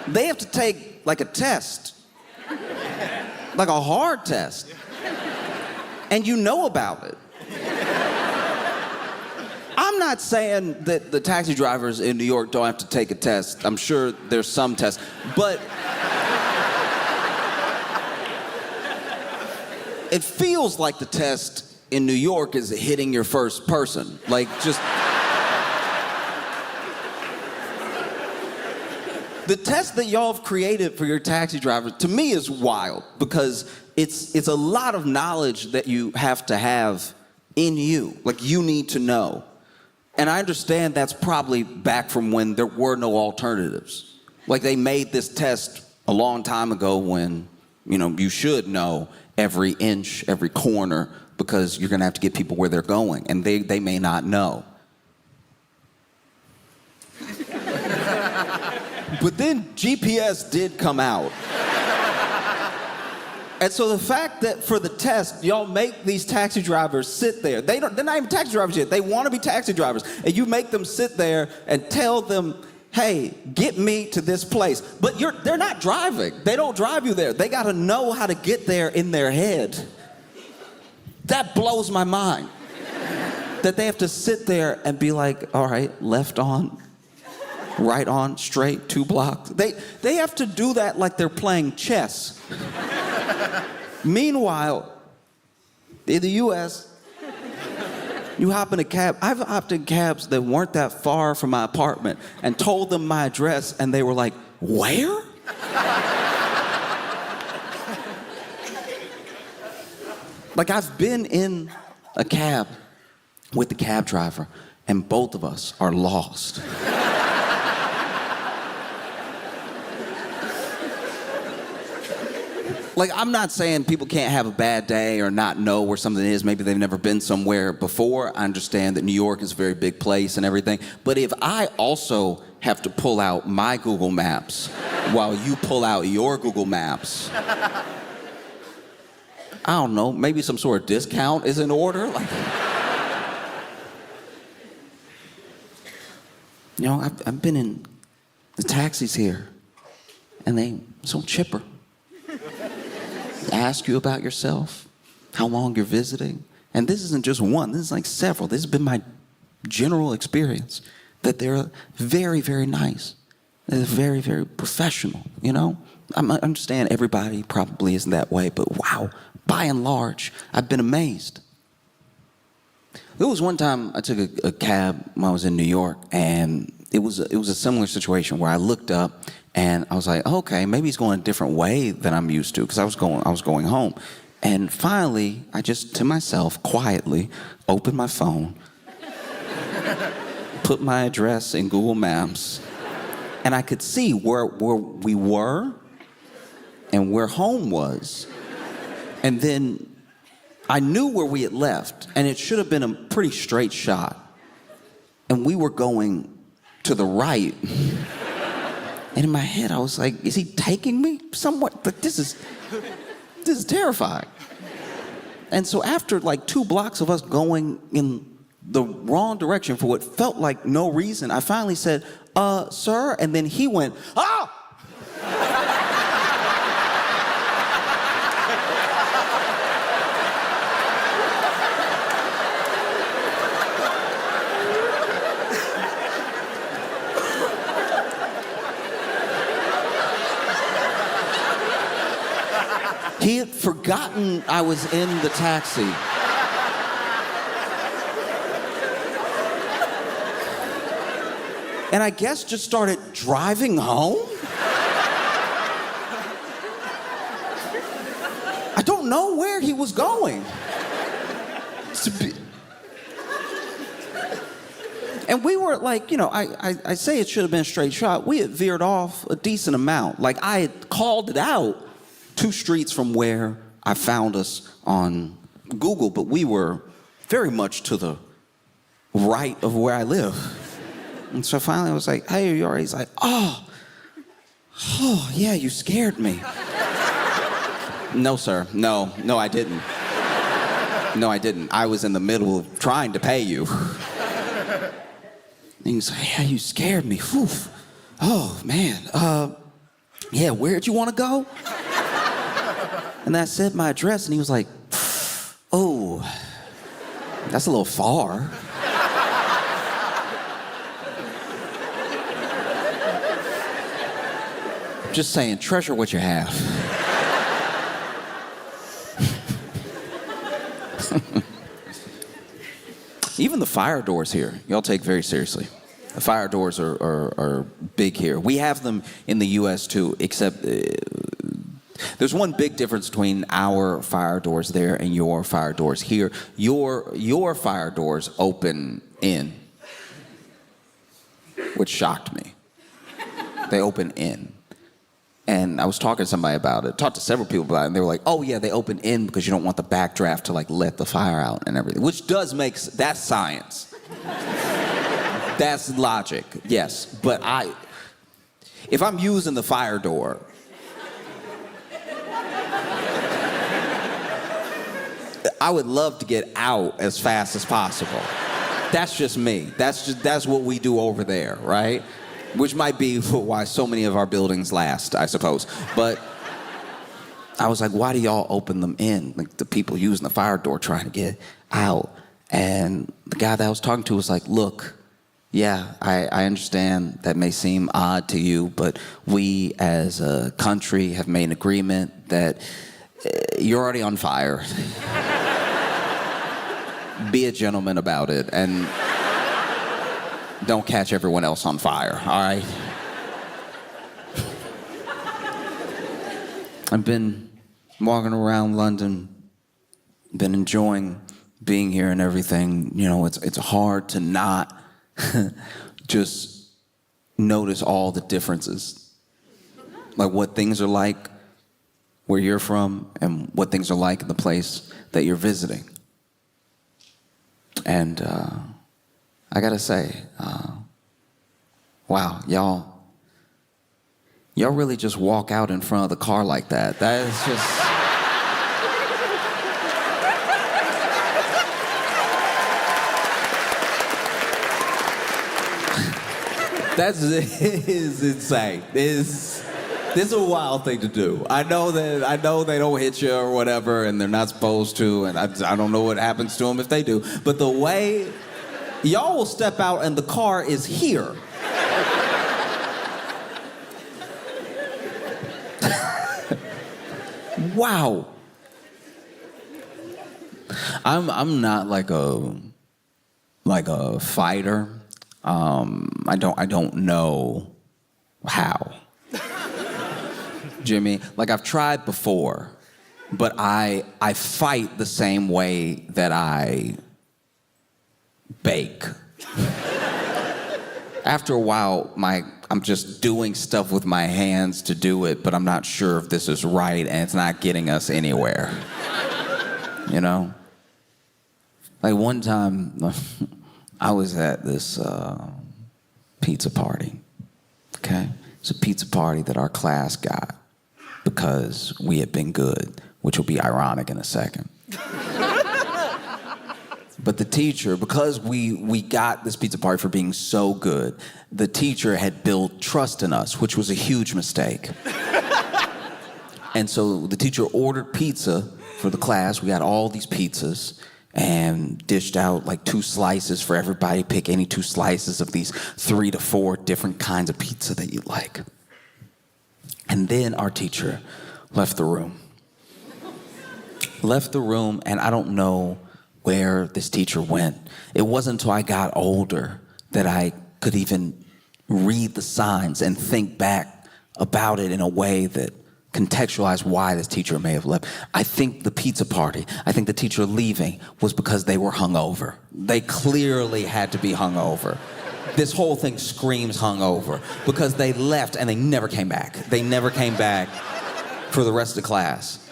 they have to take like a test, like a hard test, and you know about it. I'm not saying that the taxi drivers in New York don't have to take a test. I'm sure there's some tests, but it feels like the test in New York is hitting your first person. Like, just... The test that y'all have created for your taxi drivers, to me, is wild, because it's a lot of knowledge that you have to have in you. Like, you need to know. And I understand that's probably back from when there were no alternatives. Like, they made this test a long time ago when, you know, you should know every inch, every corner, because you're gonna have to get people where they're going, and they may not know. But then GPS did come out. And so the fact that for the test, y'all make these taxi drivers sit there. They're not even taxi drivers yet. They want to be taxi drivers. And you make them sit there and tell them, hey, get me to this place. But they're not driving. They don't drive you there. They got to know how to get there in their head. That blows my mind. That they have to sit there and be like, all right, left on, right on, straight, 2 blocks. They have to do that like they're playing chess. Meanwhile, in the US, you hop in a cab. I've hopped in cabs that weren't that far from my apartment and told them my address, and they were like, where? Like, I've been in a cab with the cab driver, and both of us are lost. Like, I'm not saying people can't have a bad day or not know where something is. Maybe they've never been somewhere before. I understand that New York is a very big place and everything. But if I also have to pull out my Google Maps while you pull out your Google Maps, I don't know, maybe some sort of discount is in order? Like, you know, I've been in the taxis here, and they're so chipper. Ask you about yourself, how long you're visiting. And this isn't just one, this is like several. This has been my general experience, that they're very, very nice. They're very, very professional, you know? I understand everybody probably isn't that way, but wow, by and large, I've been amazed. There was one time I took a cab when I was in New York, and it was a similar situation where I looked up and I was like, okay, maybe he's going a different way than I'm used to, because I was going home. And finally, I just, to myself, quietly, opened my phone, put my address in Google Maps, and I could see where we were and where home was. And then I knew where we had left, and it should have been a pretty straight shot. And we were going to the right. And in my head, I was like, is he taking me somewhere? Like, this is terrifying. And so after like 2 blocks of us going in the wrong direction for what felt like no reason, I finally said, sir, and then he went, oh! He had forgotten I was in the taxi. And I guess just started driving home? I don't know where he was going. And we were like, you know, I say it should have been a straight shot. We had veered off a decent amount. Like, I had called it out 2 streets from where I found us on Google, but we were very much to the right of where I live. And so finally I was like, hey, are you all right? He's like, oh, yeah, you scared me. No, sir, no, I didn't. No, I didn't. I was in the middle of trying to pay you. And he's like, yeah, you scared me. Whew. Oh, man. Yeah, where'd you want to go? And I said my address, and he was like, oh, that's a little far. Just saying, treasure what you have. Even the fire doors here, y'all take very seriously. The fire doors are big here. We have them in the U.S. too, except there's one big difference between our fire doors there and your fire doors here. Your fire doors open in, which shocked me. They open in. And I was talking to somebody about it, talked to several people about it, and they were like, oh yeah, they open in because you don't want the backdraft to like let the fire out and everything, which does make, that's science. That's logic, yes. But if I'm using the fire door, I would love to get out as fast as possible. That's just me. That's what we do over there, right? Which might be why so many of our buildings last, I suppose. But I was like, why do y'all open them in? Like the people using the fire door trying to get out. And the guy that I was talking to was like, look, yeah, I understand that may seem odd to you, but we as a country have made an agreement that you're already on fire. Be a gentleman about it and don't catch everyone else on fire, all right? I've been walking around London, been enjoying being here and everything. You know, it's hard to not just notice all the differences. Like what things are like where you're from and what things are like in the place that you're visiting. And I gotta say, wow, y'all really just walk out in front of the car like that. That is just... is insane. This is a wild thing to do. I know they don't hit you or whatever, and they're not supposed to, and I don't know what happens to them if they do. But the way y'all will step out and the car is here. Wow. I'm not like a fighter. I don't know how. Jimmy, like I've tried before, but I fight the same way that I bake. After a while, I'm just doing stuff with my hands to do it, but I'm not sure if this is right and it's not getting us anywhere. You know? Like one time, I was at this pizza party, okay? It's a pizza party that our class got because we had been good, which will be ironic in a second. But the teacher, because we got this pizza party for being so good, the teacher had built trust in us, which was a huge mistake. And so the teacher ordered pizza for the class. We got all these pizzas and dished out like 2 slices for everybody. Pick any 2 slices of these 3 to 4 different kinds of pizza that you like. And then our teacher left the room. And I don't know where this teacher went. It wasn't until I got older that I could even read the signs and think back about it in a way that contextualized why this teacher may have left. I think the pizza party, I think the teacher leaving was because they were hungover. They clearly had to be hungover. This whole thing screams hungover because they left and they never came back. They never came back for the rest of the class.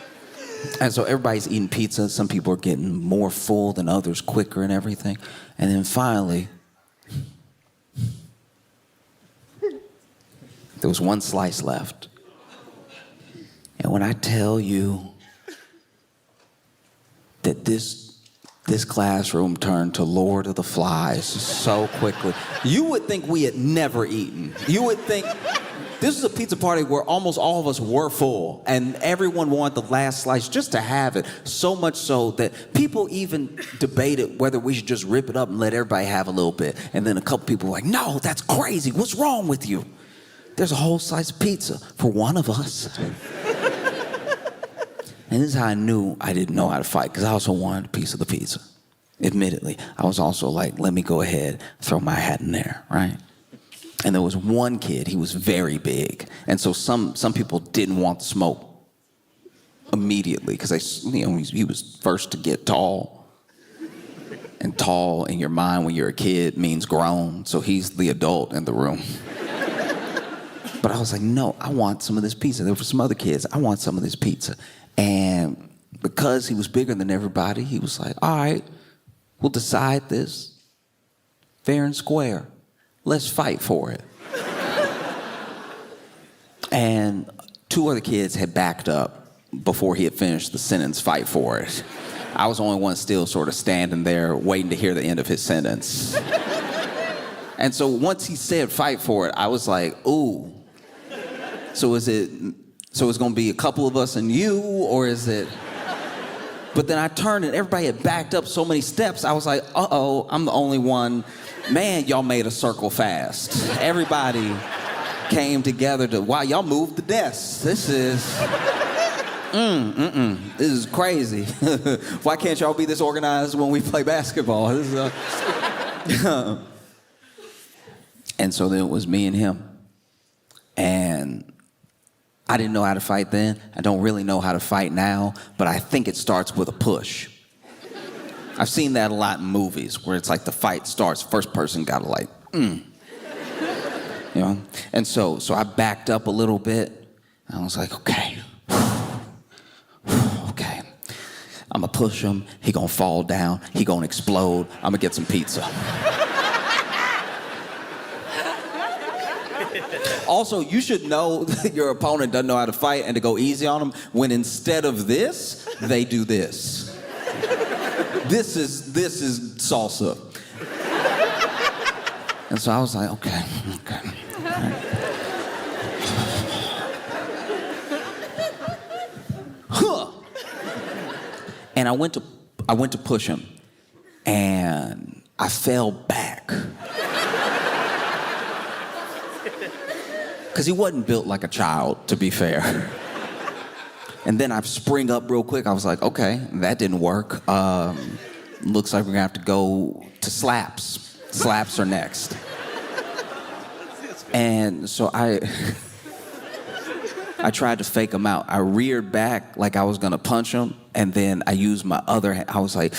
And so everybody's eating pizza. Some people are getting more full than others quicker and everything. And then finally, there was 1 slice left. And when I tell you that this classroom turned to Lord of the Flies so quickly, you would think we had never eaten. You would think This was a pizza party where almost all of us were full, and everyone wanted the last slice just to have it. So much so that people even debated whether we should just rip it up and let everybody have a little bit. And then a couple people were like, no, that's crazy. What's wrong with you? There's a whole slice of pizza for one of us. And this is how I knew I didn't know how to fight, because I also wanted a piece of the pizza. Admittedly, I was also like, let me go ahead, throw my hat in there, right? And there was one kid, he was very big. And so some people didn't want the smoke immediately because he was first to get tall. And tall in your mind when you're a kid means grown. So he's the adult in the room. But I was like, no, I want some of this pizza. There were some other kids, I want some of this pizza. And because he was bigger than everybody, he was like, all right, we'll decide this fair and square. Let's fight for it. And two other kids had backed up before he had finished the sentence, fight for it. I was the only one still sort of standing there waiting to hear the end of his sentence. And so once he said fight for it, I was like, ooh. So it's gonna be a couple of us and you, or is it? But then I turned and everybody had backed up so many steps, I was like, uh-oh, I'm the only one. Man, y'all made a circle fast. Everybody came together to, wow, y'all moved the desks. This is, this is crazy. Why can't y'all be this organized when we play basketball? This is, And so then it was me and him. And I didn't know how to fight then. I don't really know how to fight now, but I think it starts with a push. I've seen that a lot in movies where it's like the fight starts, first person gotta like, you know? And so I backed up a little bit. And I was like, okay. Okay. I'm gonna push him. He gonna fall down. He gonna explode. I'm gonna get some pizza. Also, you should know that your opponent doesn't know how to fight and to go easy on them when instead of this, they do this. This is salsa. And so I was like, okay. Right. Huh. And I went to push him, and I fell back. Because he wasn't built like a child, to be fair. And then I spring up real quick. I was like, okay, that didn't work. Looks like we're gonna have to go to slaps. Slaps are next. And so I tried to fake him out. I reared back like I was gonna punch him, and then I used my other hand. I was like,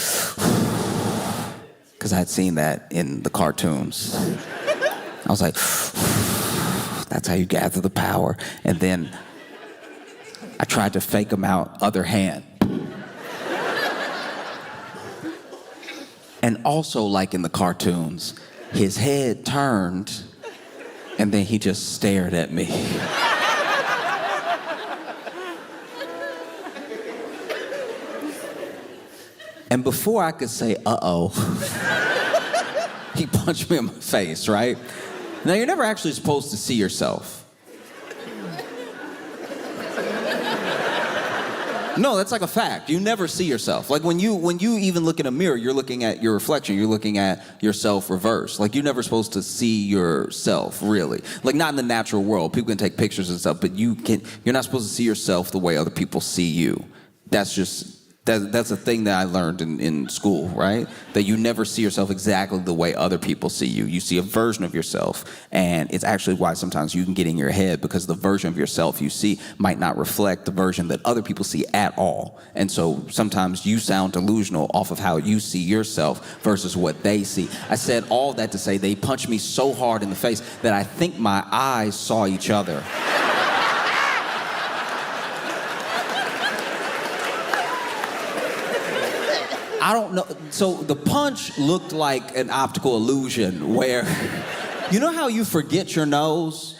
because I had seen that in the cartoons. I was like, that's how you gather the power. And then I tried to fake him out, other hand. And also, like in the cartoons, his head turned, and then he just stared at me. And before I could say, uh-oh, he punched me in my face, right? Now, you're never actually supposed to see yourself. No, that's like a fact. You never see yourself. Like when you even look in a mirror, you're looking at your reflection. You're looking at yourself reversed. Like you're never supposed to see yourself, really. Like not in the natural world. People can take pictures and stuff, but you're not supposed to see yourself the way other people see you. That's a thing that I learned in school, right? That you never see yourself exactly the way other people see you. You see a version of yourself, and it's actually why sometimes you can get in your head, because the version of yourself you see might not reflect the version that other people see at all. And so sometimes you sound delusional off of how you see yourself versus what they see. I said all that to say they punched me so hard in the face that I think my eyes saw each other. I don't know. So the punch looked like an optical illusion where, you know how you forget your nose?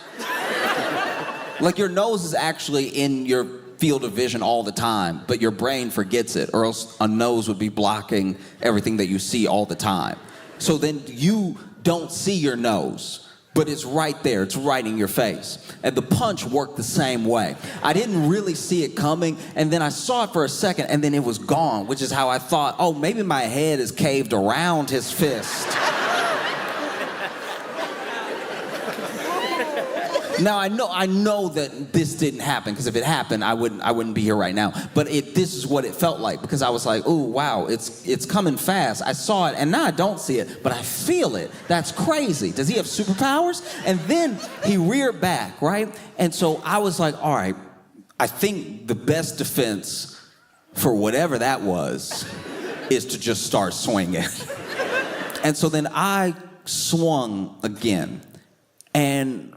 Like your nose is actually in your field of vision all the time, but your brain forgets it, or else a nose would be blocking everything that you see all the time. So then you don't see your nose, but it's right there. It's right in your face. And the punch worked the same way. I didn't really see it coming, and then I saw it for a second, and then it was gone, which is how I thought, oh, maybe my head is caved around his fist. Now I know that this didn't happen, because if it happened, I wouldn't be here right now. But this is what it felt like, because I was like, oh wow, it's coming fast. I saw it, and now I don't see it, but I feel it. That's crazy. Does he have superpowers? And then he reared back, right? And so I was like, all right, I think the best defense for whatever that was is to just start swinging. And so then I swung again, and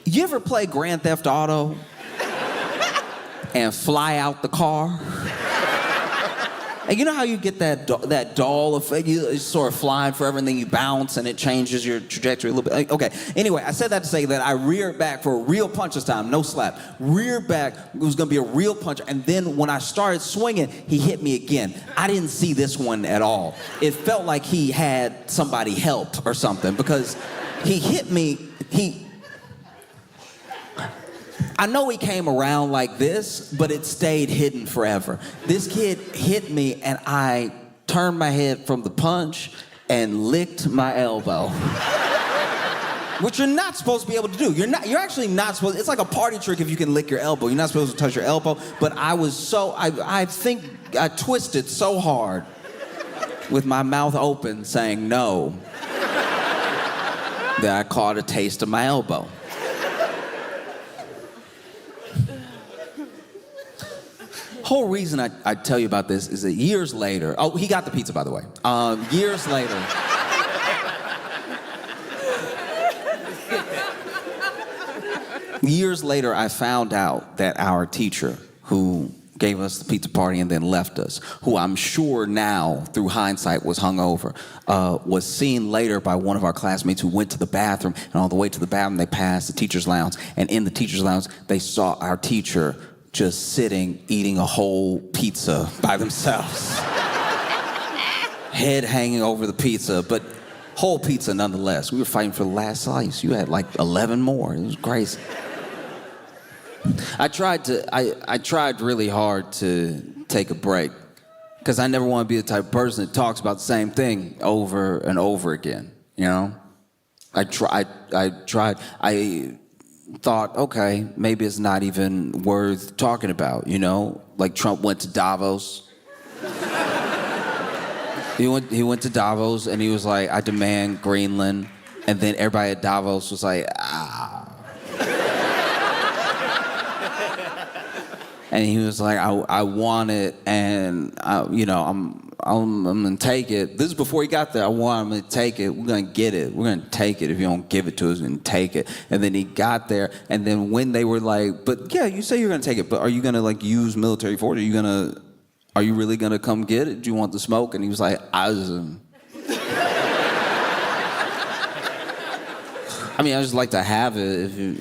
you ever play Grand Theft Auto and fly out the car? And you know how you get that doll effect? You sort of flying forever, and then you bounce, and it changes your trajectory a little bit. Okay, anyway, I said that to say that I reared back for a real punch this time, no slap. Reared back, it was gonna be a real punch, and then when I started swinging, he hit me again. I didn't see this one at all. It felt like he had somebody help or something, because he hit me, I know he came around like this, but it stayed hidden forever. This kid hit me, and I turned my head from the punch and licked my elbow. Which you're not supposed to be able to do. You're actually not supposed, it's like a party trick if you can lick your elbow. You're not supposed to touch your elbow, but I think I twisted so hard with my mouth open saying no that I caught a taste of my elbow. Whole reason I tell you about this is that years later, oh, he got the pizza, by the way. Years later, I found out that our teacher, who gave us the pizza party and then left us, who I'm sure now, through hindsight, was hungover, was seen later by one of our classmates who went to the bathroom, and on the way to the bathroom, they passed the teacher's lounge, and in the teacher's lounge, they saw our teacher just sitting, eating a whole pizza by themselves. Head hanging over the pizza, but whole pizza nonetheless. We were fighting for the last slice. You had like 11 more. It was crazy. I tried really hard to take a break, because I never want to be the type of person that talks about the same thing over and over again, you know? I thought, okay, maybe it's not even worth talking about, you know? Like Trump went to Davos. He went to Davos, and he was like, I demand Greenland. And then everybody at Davos was like, ah. And he was like, I want it, and I'm gonna take it. This is before he got there. I want him to take it. We're gonna get it. We're gonna take it. If you don't give it to us, and take it. And then he got there, and then when they were like, but yeah, you say you're gonna take it, but are you gonna like use military force? Are you really gonna come get it? Do you want the smoke? And he was like, I just like to have it if you.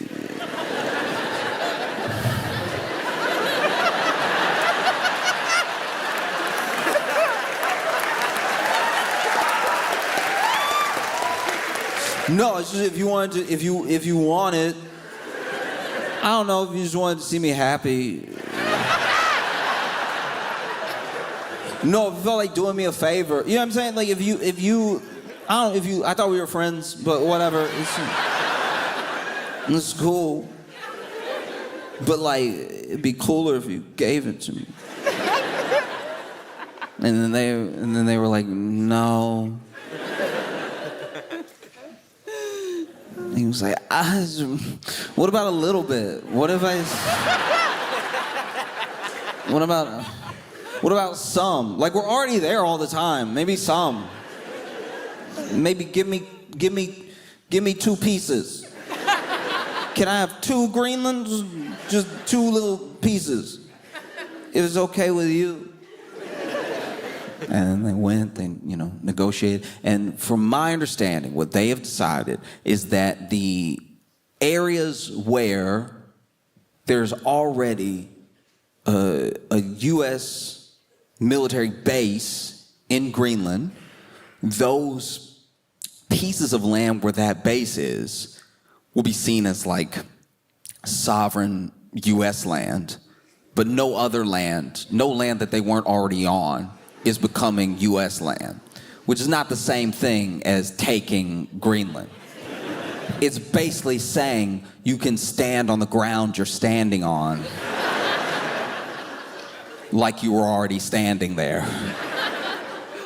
No, it's just if you want it. I don't know, if you just wanted to see me happy. No, if you felt like doing me a favor. You know what I'm saying? Like if you, I thought we were friends, but whatever. It's cool. But like, it'd be cooler if you gave it to me. And then they were like, no. And he was like, what about a little bit? What about some? Like, we're already there all the time. Maybe some. Maybe give me 2 pieces. Can I have 2 Greenlands? Just 2 little pieces. If it's okay with you. And they went, they negotiated. And from my understanding, what they have decided is that the areas where there's already a U.S. military base in Greenland, those pieces of land where that base is will be seen as like sovereign U.S. land, but no other land, no land that they weren't already on, is becoming U.S. land, which is not the same thing as taking Greenland. It's basically saying you can stand on the ground you're standing on like you were already standing there.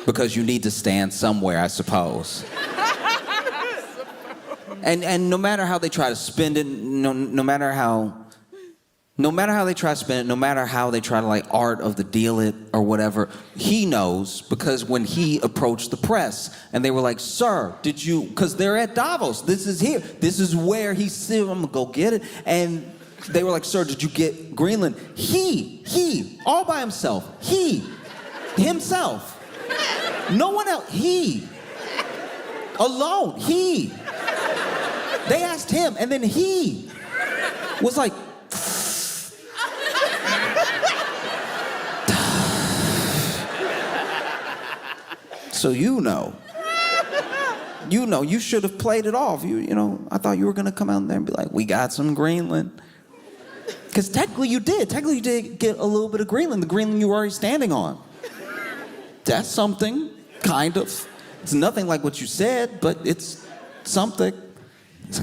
Because you need to stand somewhere, I suppose. And no matter how they try to spend it, no matter how they try to spend it, no matter how they try to like art of the deal it or whatever, he knows, because when he approached the press and they were like, sir, did you, because they're at Davos, this is here, this is where he's sitting, I'm gonna go get it. And they were like, sir, did you get Greenland? He, all by himself, himself. No one else, he, alone, he. They asked him, and then he was like, so you should have played it off. You know, I thought you were gonna come out there and be like, we got some Greenland. Because technically you did get a little bit of Greenland, the Greenland you were already standing on. That's something, kind of. It's nothing like what you said, but it's something. It's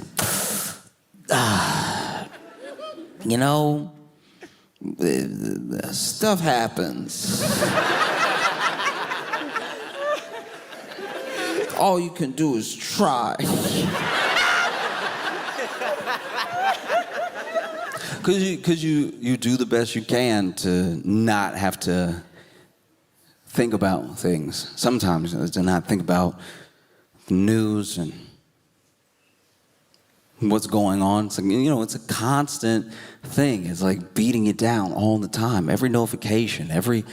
like, you know, stuff happens. All you can do is try. Because you do the best you can to not have to think about things. Sometimes to not think about the news and what's going on. It's like, you know, it's a constant thing. It's like beating you down all the time. Every notification, every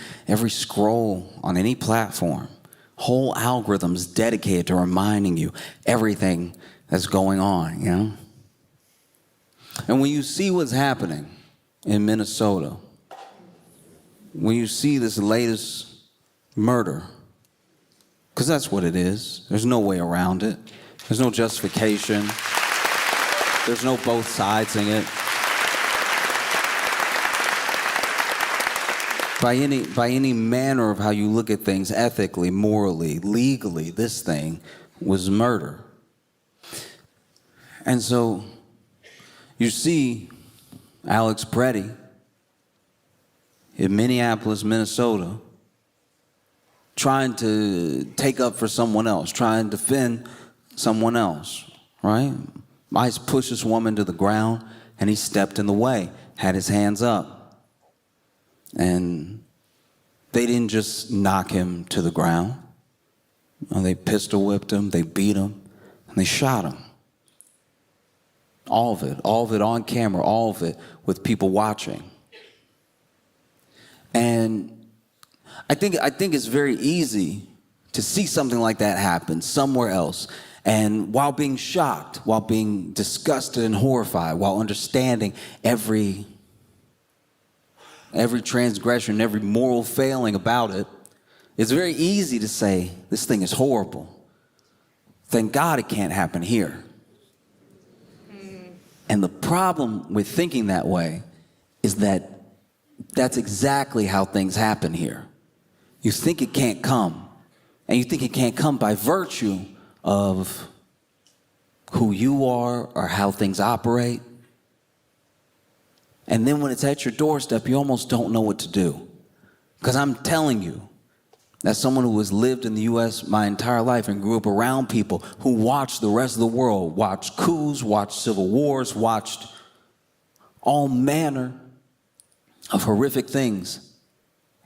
scroll on any platform. Whole algorithms dedicated to reminding you everything that's going on, you know? And when you see what's happening in Minnesota, when you see this latest murder, because that's what it is. There's no way around it. There's no justification. There's no both sides in it. By any manner of how you look at things, ethically, morally, legally, this thing was murder. And so you see Alex Preddy in Minneapolis, Minnesota, trying to take up for someone else, trying to defend someone else, right? ICE pushed this woman to the ground, and he stepped in the way, had his hands up. And they didn't just knock him to the ground. They pistol whipped him, they beat him, and they shot him. All of it on camera, all of it with people watching. And I think it's very easy to see something like that happen somewhere else, and while being shocked, while being disgusted and horrified, while understanding every transgression, every moral failing about it, it's very easy to say, this thing is horrible. Thank God it can't happen here. And the problem with thinking that way is that that's exactly how things happen here. You think it can't come, and you think it can't come by virtue of who you are or how things operate. And then when it's at your doorstep, you almost don't know what to do. Because I'm telling you, as someone who has lived in the U.S. my entire life and grew up around people who watched the rest of the world, watched coups, watched civil wars, watched all manner of horrific things,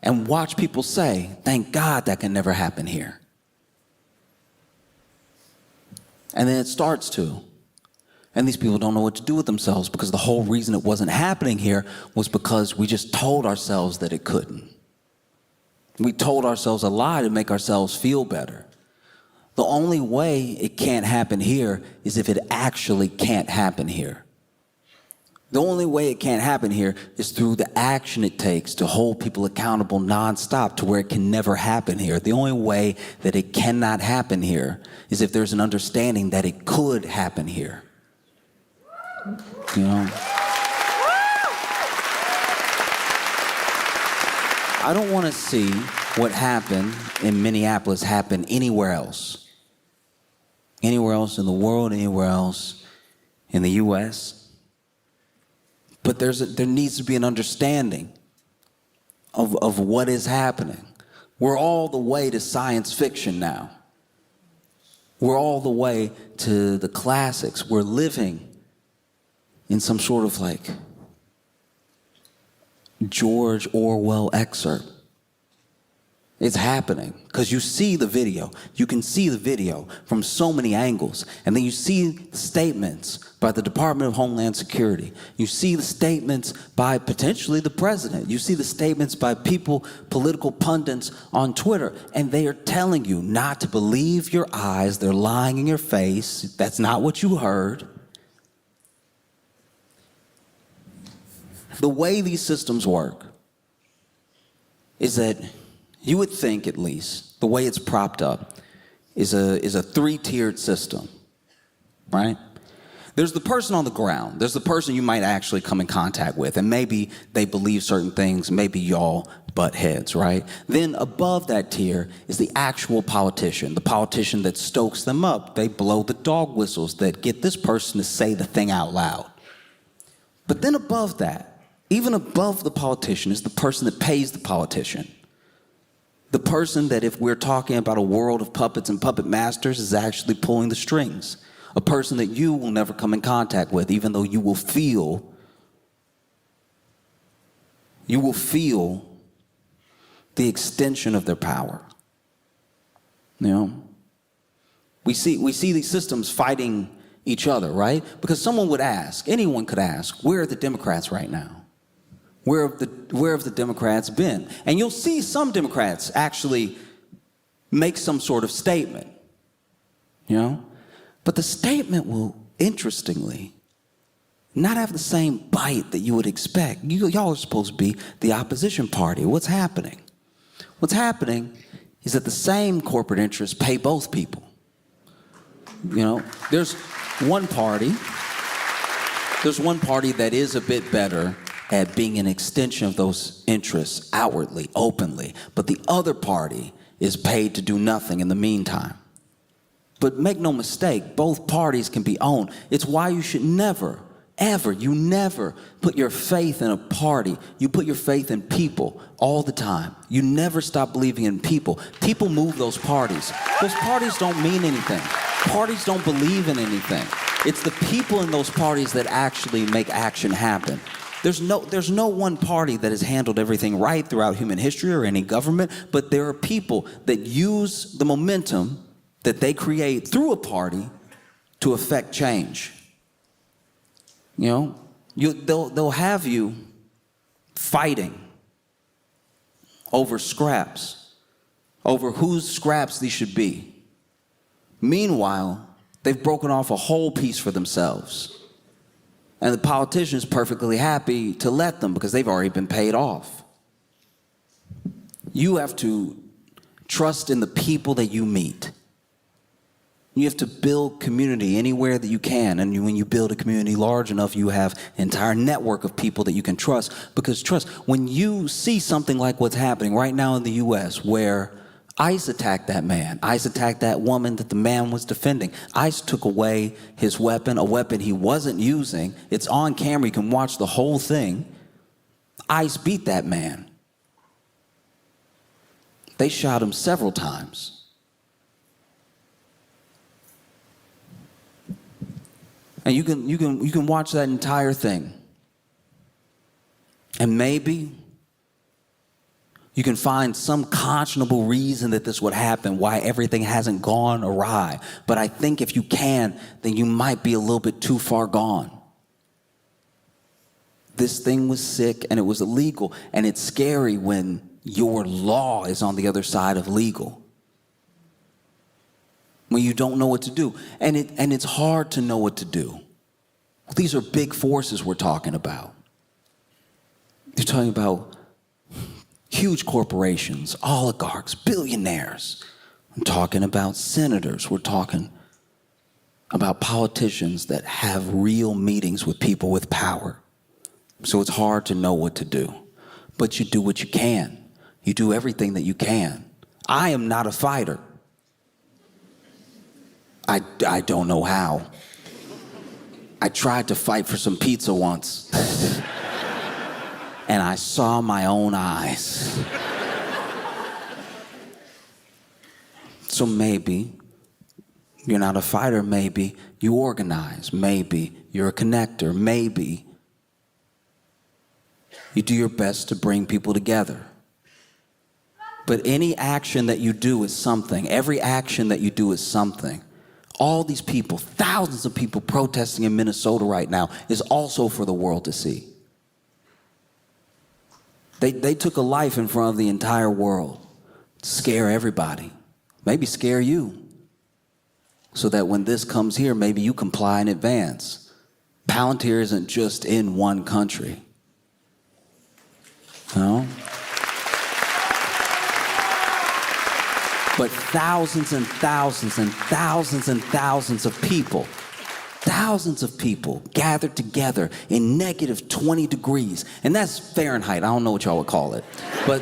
and watch people say, thank God that can never happen here. And then it starts to. And these people don't know what to do with themselves, because the whole reason it wasn't happening here was because we just told ourselves that it couldn't. We told ourselves a lie to make ourselves feel better. The only way it can't happen here is if it actually can't happen here. The only way it can't happen here is through the action it takes to hold people accountable nonstop to where it can never happen here. The only way that it cannot happen here is if there's an understanding that it could happen here. You know? I don't want to see what happened in Minneapolis happen anywhere else. Anywhere else in the world, anywhere else in the U.S., but there needs to be an understanding of what is happening. We're all the way to science fiction now. We're all the way to the classics. We're living in some sort of like George Orwell excerpt. It's happening because you see the video. You can see the video from so many angles. And then you see the statements by the Department of Homeland Security. You see the statements by potentially the president. You see the statements by people, political pundits on Twitter. And they are telling you not to believe your eyes. They're lying in your face. That's not what you heard. The way these systems work is that you would think, at least, the way it's propped up is a three-tiered system, right? There's the person on the ground. There's the person you might actually come in contact with, and maybe they believe certain things, maybe y'all butt heads, right? Then above that tier is the actual politician, the politician that stokes them up. They blow the dog whistles that get this person to say the thing out loud. But then above that, even above the politician, is the person that pays the politician. The person that, if we're talking about a world of puppets and puppet masters, is actually pulling the strings. A person that you will never come in contact with, even though you will feel the extension of their power. You know? We see these systems fighting each other, right? Because someone would ask, anyone could ask, where are the Democrats right now? Where have the Democrats been? And you'll see some Democrats actually make some sort of statement, you know? But the statement will, interestingly, not have the same bite that you would expect. Y'all are supposed to be the opposition party. What's happening? What's happening is that the same corporate interests pay both people. You know, there's one party that is a bit better at being an extension of those interests outwardly, openly, but the other party is paid to do nothing in the meantime. But make no mistake, both parties can be owned. It's why you should never put your faith in a party. You put your faith in people all the time. You never stop believing in people. People move those parties. Those parties don't mean anything. Parties don't believe in anything. It's the people in those parties that actually make action happen. There's no one party that has handled everything right throughout human history or any government, but there are people that use the momentum that they create through a party to affect change. You know, they'll have you fighting over scraps, over whose scraps these should be. Meanwhile, they've broken off a whole piece for themselves. And the politician is perfectly happy to let them because they've already been paid off. You have to trust in the people that you meet. You have to build community anywhere that you can. And when you build a community large enough, you have an entire network of people that you can trust. Because trust, when you see something like what's happening right now in the U.S., where ICE attacked that man. ICE attacked that woman that the man was defending. ICE took away his weapon, a weapon he wasn't using. It's on camera. You can watch the whole thing. ICE beat that man. They shot him several times. And you can watch that entire thing. And maybe you can find some conscionable reason that this would happen, why everything hasn't gone awry. But I think if you can, then you might be a little bit too far gone. This thing was sick and it was illegal. And it's scary when your law is on the other side of legal. When you don't know what to do. And it's hard to know what to do. These are big forces we're talking about. You're talking about huge corporations, oligarchs, billionaires. I'm talking about senators. We're talking about politicians that have real meetings with people with power. So it's hard to know what to do. But you do what you can. You do everything that you can. I am not a fighter. I don't know how. I tried to fight for some pizza once. And I saw my own eyes. So maybe you're not a fighter, maybe you organize, maybe you're a connector, maybe you do your best to bring people together. But any action that you do is something. Every action that you do is something. All these people, thousands of people protesting in Minnesota right now is also for the world to see. They took a life in front of the entire world to scare everybody, maybe scare you, so that when this comes here, maybe you comply in advance. Palantir isn't just in one country. No? But thousands and thousands and thousands and thousands of people gathered together in negative 20 degrees. And that's Fahrenheit. I don't know what y'all would call it. But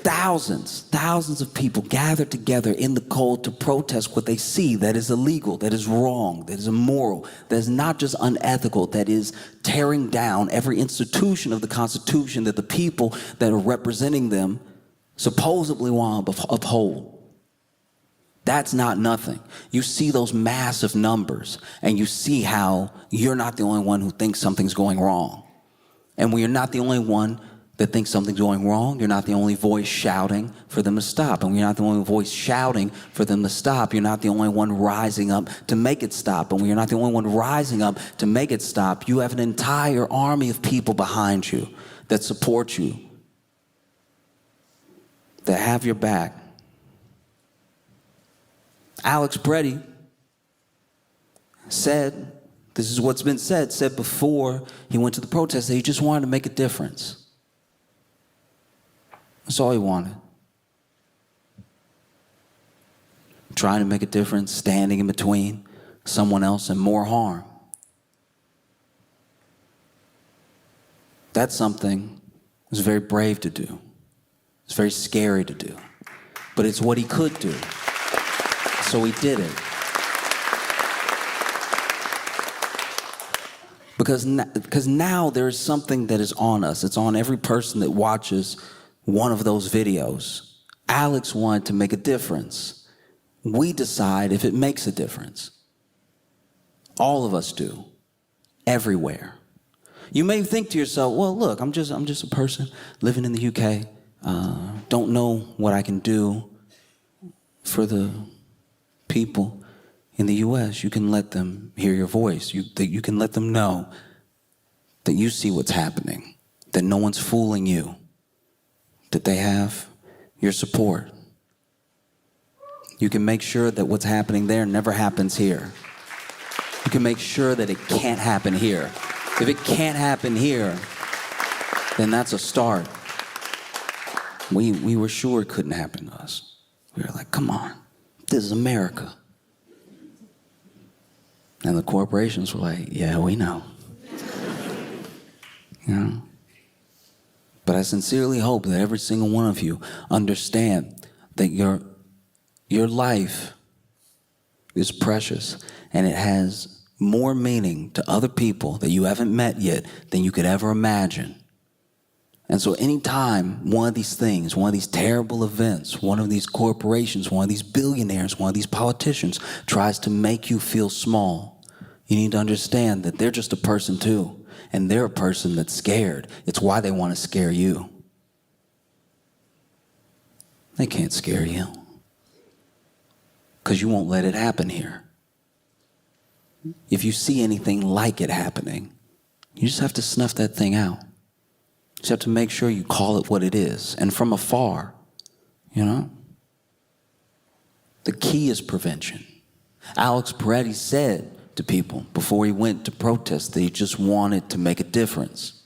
thousands of people gathered together in the cold to protest what they see that is illegal, that is wrong, that is immoral, that is not just unethical, that is tearing down every institution of the Constitution that the people that are representing them supposedly want to uphold. That's not nothing. You see those massive numbers, and you see how you're not the only one who thinks something's going wrong. And when you're not the only one that thinks something's going wrong, you're not the only voice shouting for them to stop. And when you're not the only voice shouting for them to stop, you're not the only one rising up to make it stop. And when you're not the only one rising up to make it stop, you have an entire army of people behind you that support you, that have your back. Alex Preddy said, this is what's been said before he went to the protest, that he just wanted to make a difference. That's all he wanted. Trying to make a difference, standing in between someone else and more harm. That's something that's very brave to do. It's very scary to do. But it's what he could do. So he did it. Because now there is something that is on us. It's on every person that watches one of those videos. Alex wanted to make a difference. We decide if it makes a difference. All of us do. Everywhere. You may think to yourself, well, look, I'm just a person living in the UK. Don't know what I can do for the people in the US. You can let them hear your voice. You can let them know that you see what's happening, that no one's fooling you, that they have your support. You can make sure that what's happening there never happens here. You can make sure that it can't happen here. If it can't happen here, then that's a start. We were sure it couldn't happen to us. We were like, come on, this is America. And the corporations were like, yeah, we know. You know? But I sincerely hope that every single one of you understand that your life is precious, and it has more meaning to other people that you haven't met yet than you could ever imagine. And so anytime one of these things, one of these terrible events, one of these corporations, one of these billionaires, one of these politicians tries to make you feel small, you need to understand that they're just a person too. And they're a person that's scared. It's why they want to scare you. They can't scare you because you won't let it happen here. If you see anything like it happening, you just have to snuff that thing out. You just have to make sure you call it what it is, and from afar, you know? The key is prevention. Alex Preddy said to people before he went to protest that he just wanted to make a difference.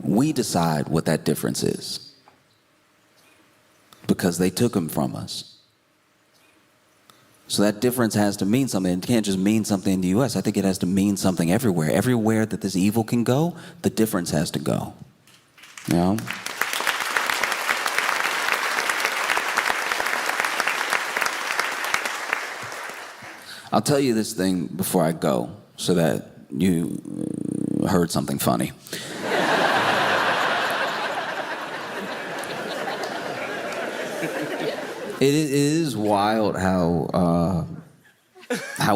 We decide what that difference is because they took him from us. So that difference has to mean something. It can't just mean something in the U.S. I think it has to mean something everywhere. Everywhere that this evil can go, the difference has to go. You know? I'll tell you this thing before I go so that you heard something funny. It is wild how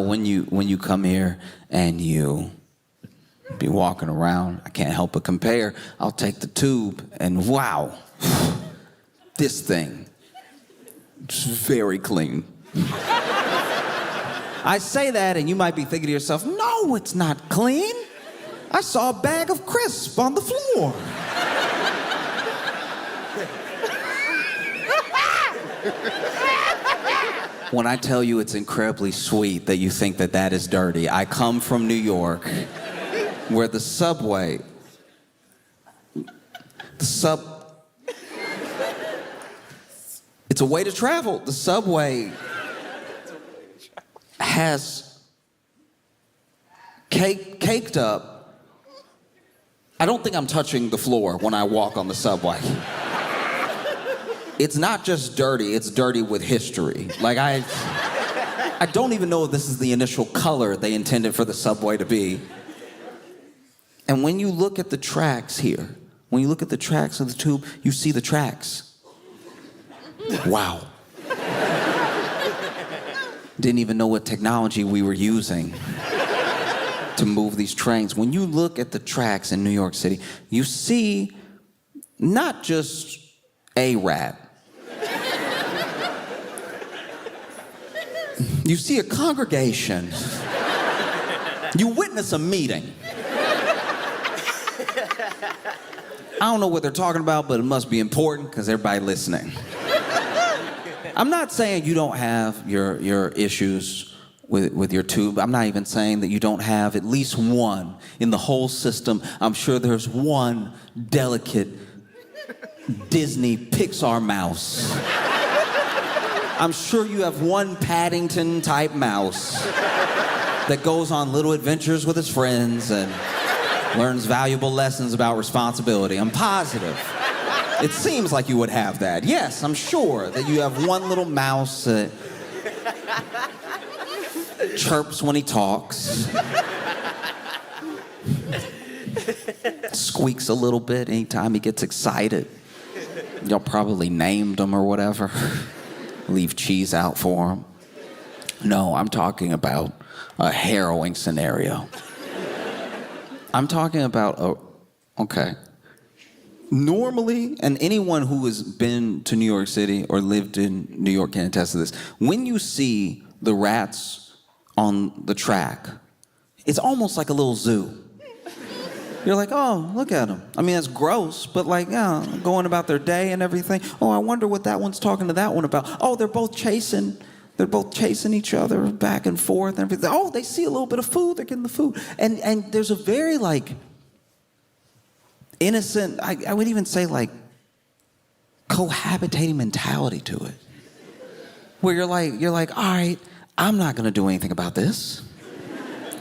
when you come here and you be walking around, I can't help but compare. I'll take the tube and wow, this thing, it's very clean. I say that and you might be thinking to yourself, no, it's not clean. I saw a bag of crisps on the floor. When I tell you it's incredibly sweet that you think that that is dirty, I come from New York, where the subway, it's a way to travel. The subway has caked up. I don't think I'm touching the floor when I walk on the subway. It's not just dirty, it's dirty with history. Like I don't even know if this is the initial color they intended for the subway to be. And when you look at the tracks here, when you look at the tracks of the tube, you see the tracks. Wow. Didn't even know what technology we were using to move these trains. When you look at the tracks in New York City, you see not just a rat. You see a congregation. You witness a meeting. I don't know what they're talking about, but it must be important because everybody listening. I'm not saying you don't have your issues with your tube. I'm not even saying that you don't have at least one in the whole system. I'm sure there's one delicate Disney Pixar mouse. I'm sure you have one Paddington type mouse that goes on little adventures with his friends and learns valuable lessons about responsibility. I'm positive. It seems like you would have that. Yes, I'm sure that you have one little mouse that chirps when he talks. Squeaks a little bit anytime he gets excited. Y'all probably named him or whatever. Leave cheese out for him. No, I'm talking about a harrowing scenario. I'm talking about okay. Normally, and anyone who has been to New York City or lived in New York can attest to this, when you see the rats on the track, it's almost like a little zoo. You're like, oh, look at them. I mean, that's gross, but like, yeah, going about their day and everything. Oh, I wonder what that one's talking to that one about. Oh, they're both chasing each other back and forth and everything. Oh, they see a little bit of food, they're getting the food. And there's a very like innocent, I would even say like cohabitating mentality to it. Where you're like, all right, I'm not gonna do anything about this.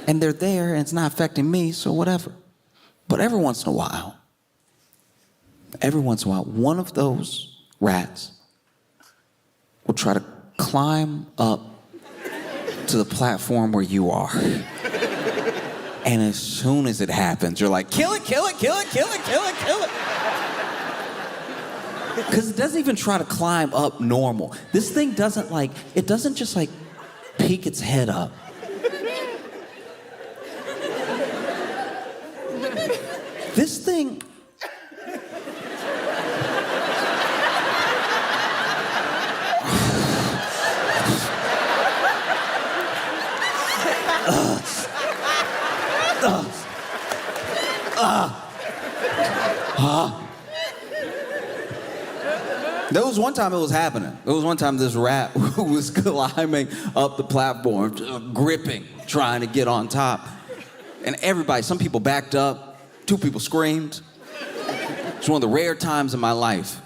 And they're there and it's not affecting me, so whatever. But every once in a while, one of those rats will try to climb up to the platform where you are. And as soon as it happens, you're like, kill it, kill it, kill it, kill it, kill it, kill it. Because it doesn't even try to climb up normal. This thing doesn't just like peek its head up. This thing... There was one time it was happening. There was one time this rat was climbing up the platform, gripping, trying to get on top. And everybody, some people backed up, 2 people screamed. It's one of the rare times in my life